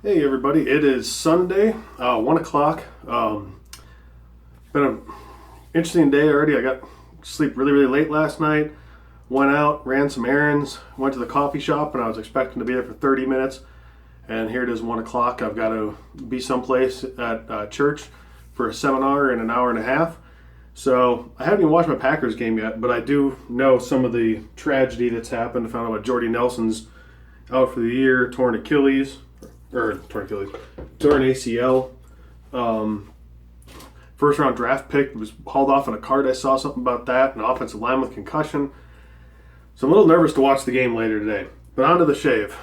Hey everybody, it is Sunday, 1 o'clock. Been an interesting day already. I got to sleep really, really late last night. Went out, ran some errands, went to the coffee shop, and I was expecting to be there for 30 minutes. And here it is, 1 o'clock. I've got to be someplace at church for a seminar in an hour and a half. So I haven't even watched my Packers game yet, but I do know some of the tragedy that's happened. I found out about Jordy Nelson's out for the year, torn Achilles, torn ACL. Um, First round draft pick was hauled off in a cart. I saw something about that. An offensive line with concussion. So I'm a little nervous to watch the game later today. But on to the shave.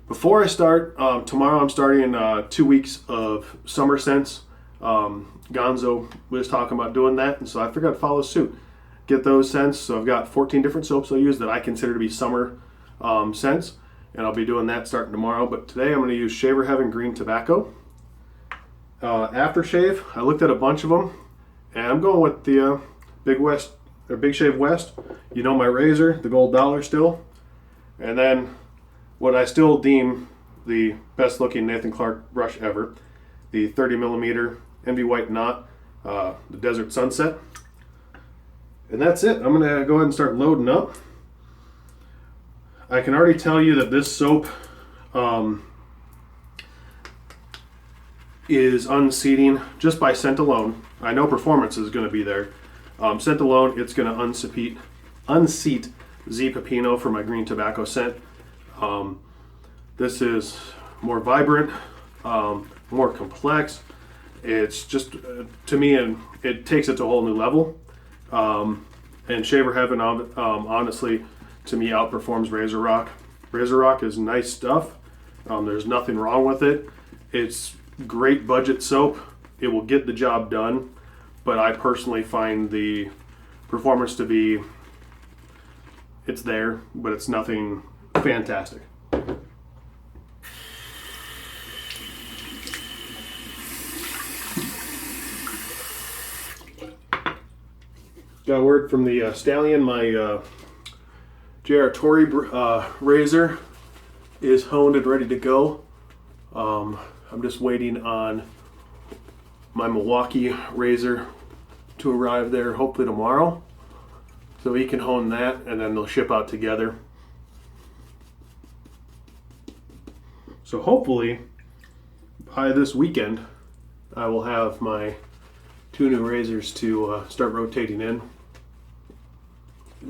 Before I start, tomorrow I'm starting 2 weeks of summer scents. Gonzo was talking about doing that, and so I figured I'd follow suit. Get those scents. So I've got 14 different soaps I use that I consider to be summer scents, and I'll be doing that starting tomorrow. But today I'm going to use Shaver Heaven Green Tobacco. Aftershave, I looked at a bunch of them, and I'm going with the Big Shave West. You know my razor, the Gold Dollar still, and then what I still deem the best looking Nathan Clark brush ever, the 30 millimeter Envy White Knot, the Desert Sunset. And that's it. I'm going to go ahead and start loading up. I can already tell you that this soap is unseating just by scent alone. I know performance is going to be there. Scent alone, it's going to unseat Z Pepino for my green tobacco scent. This is more vibrant, more complex. It's just, to me, and it takes it to a whole new level. And Shaver Heaven, honestly, to me, outperforms Razor Rock. Razor Rock is nice stuff. There's nothing wrong with it. It's great budget soap. It will get the job done, but I personally find the performance to be, it's there, but it's nothing fantastic. Got a word from the Stallion. My JR Torrey razor is honed and ready to go. I'm just waiting on my Milwaukee razor to arrive there hopefully tomorrow, so he can hone that and then they'll ship out together. So hopefully by this weekend I will have my two new razors to start rotating in.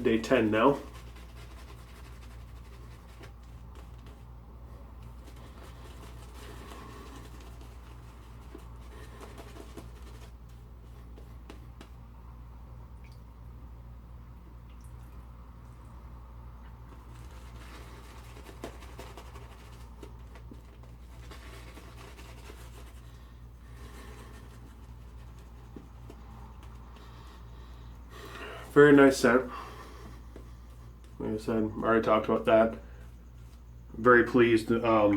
Day 10 now. Very nice scent. Like I said, I already talked about that. Very pleased. I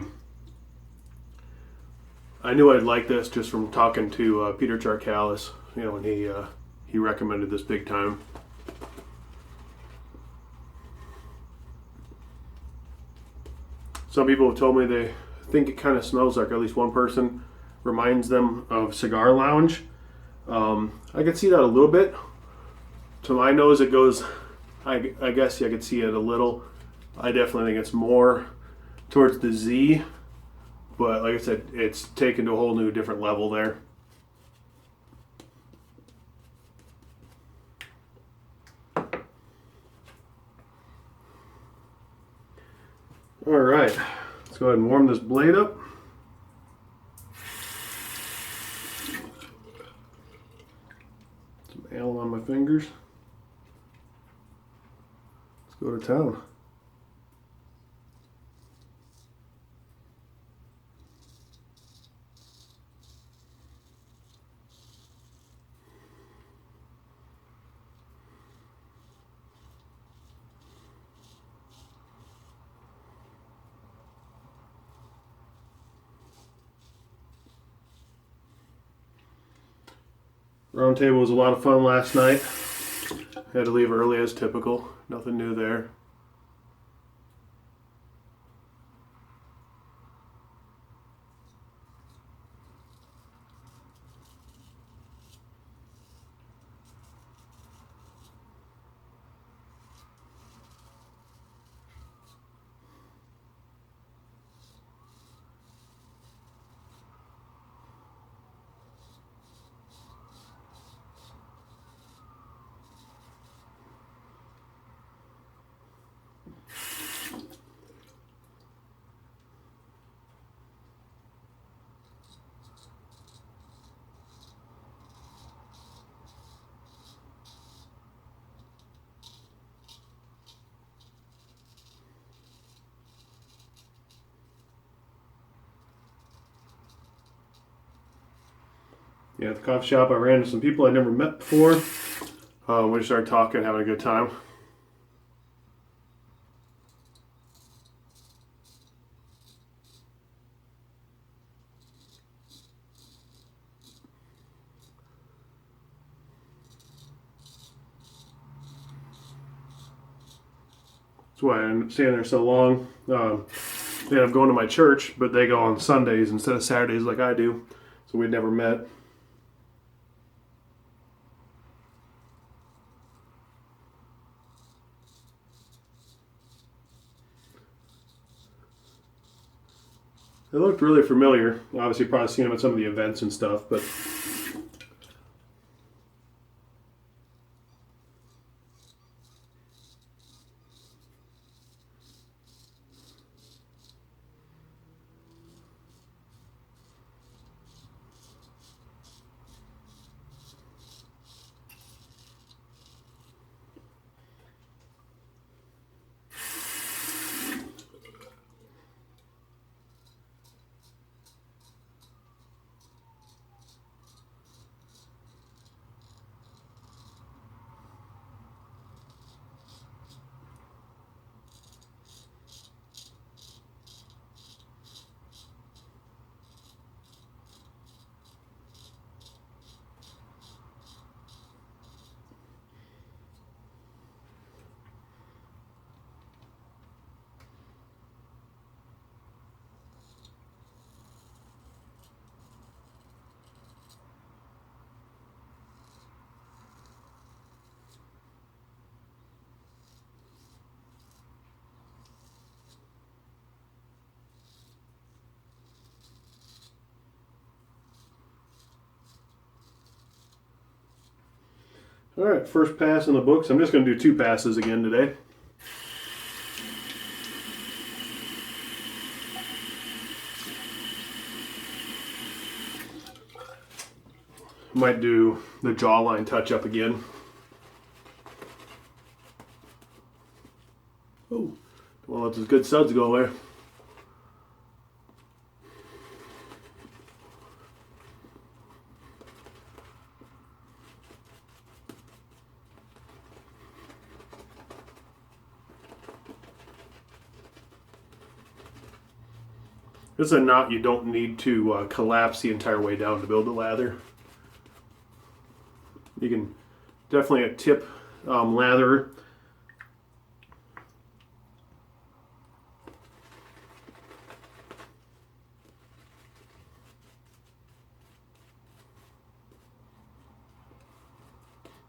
knew I'd like this just from talking to Peter Charcalis. You know, when he recommended this big time. Some people have told me they think it kind of smells like, at least one person reminds them of Cigar Lounge. I could see that a little bit. To my nose, it goes, I guess I could see it a little. I definitely think it's more towards the Z, but like I said, it's taken to a whole new different level there. All right, let's go ahead and warm this blade up. Some ale on my fingers. Go to town. Roundtable was a lot of fun last night. Had to leave early as typical. Nothing new there. Yeah, at the coffee shop, I ran into some people I'd never met before. We just started talking, having a good time. That's why I ended up staying there so long. They ended up going to my church, but they go on Sundays instead of Saturdays like I do. So we'd never met. They looked really familiar. Obviously, probably seen them at some of the events and stuff, but all right, first pass in the books. I'm just going to do 2 passes again today. Might do the jawline touch up again. Oh, well, let those good suds go there. This is a knot you don't need to collapse the entire way down to build the lather. You can definitely a tip lather.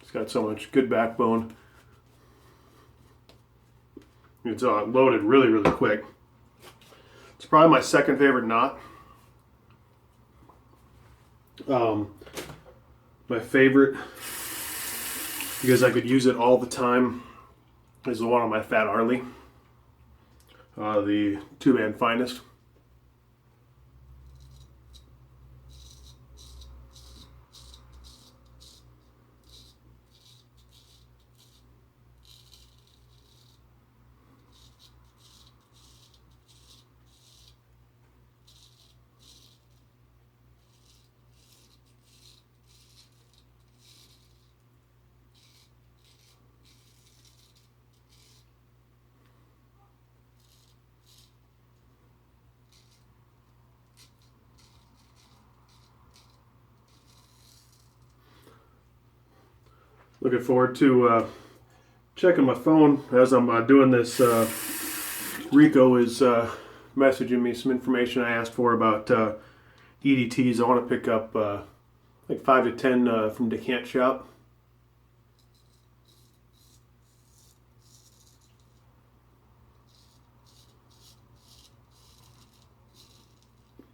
It's got so much good backbone. It's loaded really, really quick. It's probably my second favorite knot. My favorite, because I could use it all the time, is the one on my Fat Harley, the 2-man finest. Looking forward to checking my phone as I'm doing this. Rico is messaging me some information I asked for about EDTs. I want to pick up like 5 to 10 from Decant Shop.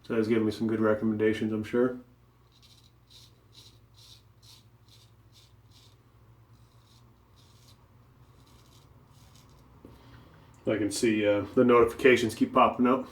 So he's giving me some good recommendations, I'm sure. I can see the notifications keep popping up.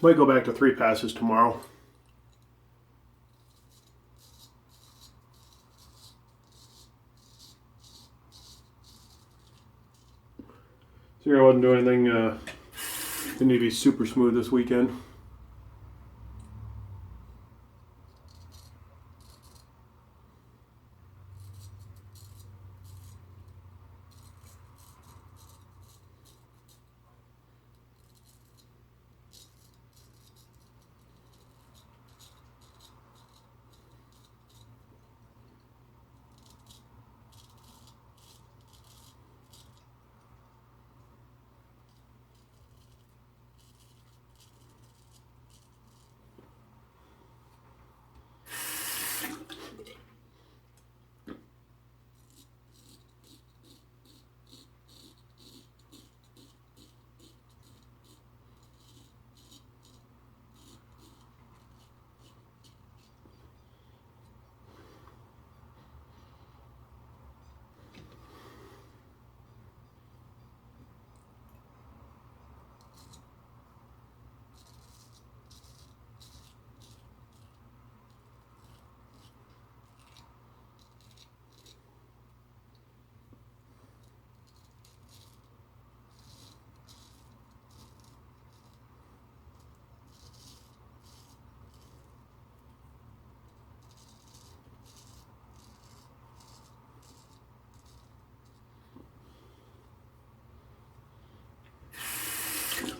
Might go back to 3 passes tomorrow. So I wasn't doing anything. Didn't need to be super smooth this weekend.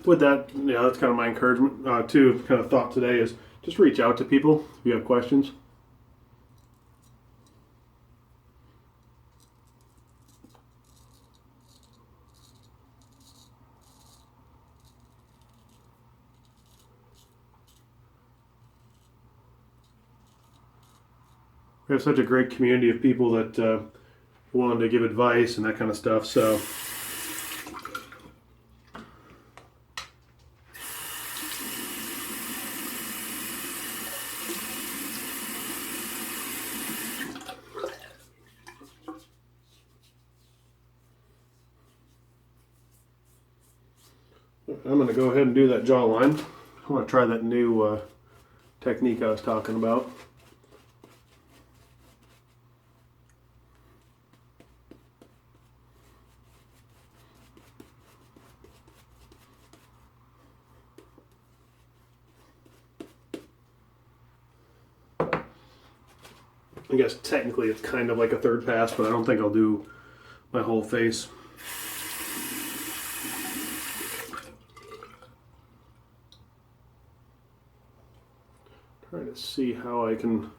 With that, yeah, that's kind of my encouragement too. Kind of thought today is just reach out to people if you have questions. We have such a great community of people that willing to give advice and that kind of stuff. So. I'm going to go ahead and do that jaw line. I want to try that new technique I was talking about. I guess technically it's kind of like a third pass, but I don't think I'll do my whole face. Trying to see how I can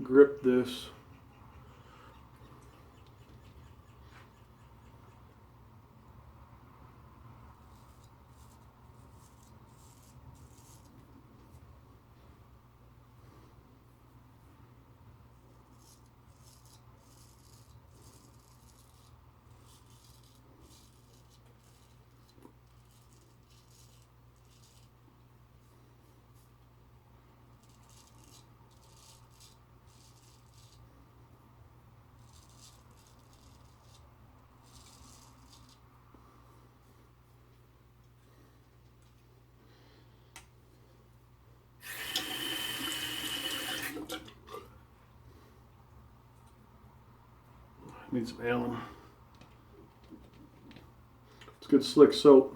grip this. Need some Allen. It's good slick soap.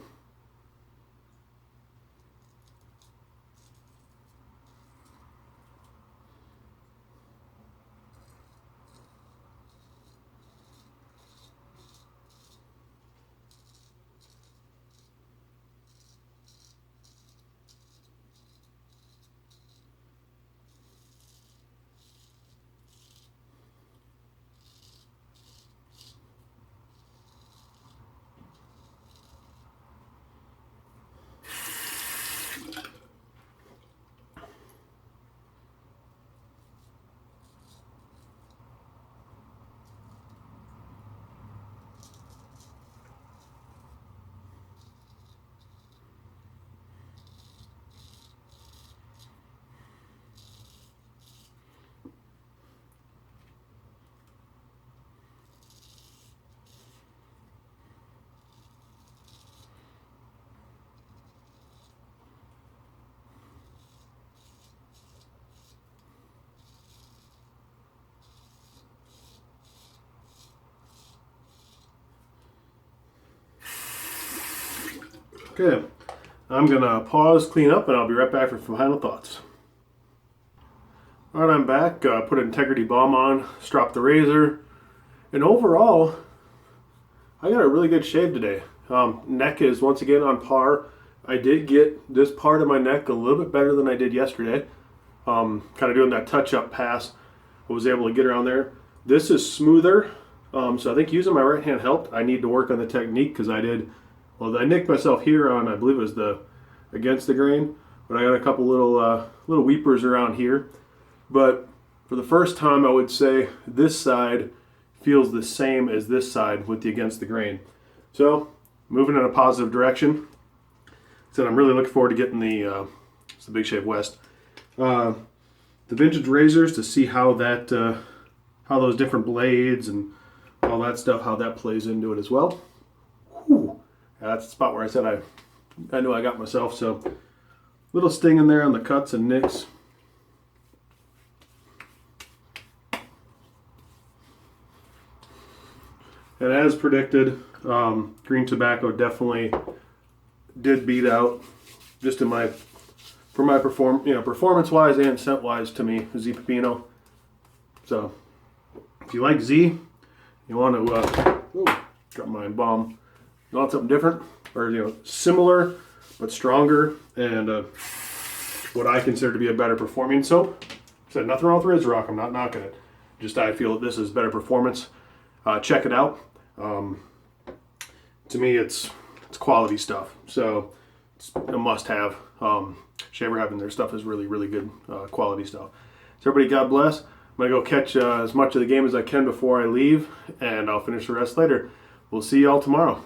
Okay, I'm gonna pause, clean up, and I'll be right back for final thoughts. All right, I'm back. Put an Integrity Balm on, stropped the razor, and overall, I got a really good shave today. Neck is once again on par. I did get this part of my neck a little bit better than I did yesterday. Kind of doing that touch-up pass, I was able to get around there. This is smoother, so I think using my right hand helped. I need to work on the technique because I nicked myself here on, I believe it was the against the grain, but I got a couple little weepers around here. But for the first time, I would say this side feels the same as this side with the against the grain. So moving in a positive direction. So I'm really looking forward to getting it's the Big Shave West, the vintage razors to see how those different blades and all that stuff, how that plays into it as well. Whew. That's the spot where I said I knew I got myself. So little sting in there on the cuts and nicks. And as predicted, green tobacco definitely did beat out, just for my performance-wise and scent-wise to me, Z Pepino. So if you like Z, you want to drop my bomb. You want something different, or similar but stronger, and what I consider to be a better performing soap. I said nothing wrong with RizRock. I'm not knocking it. Just I feel that this is better performance. Check it out. To me, it's quality stuff, so it's a must-have. Shaver Heaven, their stuff is really, really good quality stuff. So everybody, God bless. I'm gonna go catch as much of the game as I can before I leave, and I'll finish the rest later. We'll see y'all tomorrow.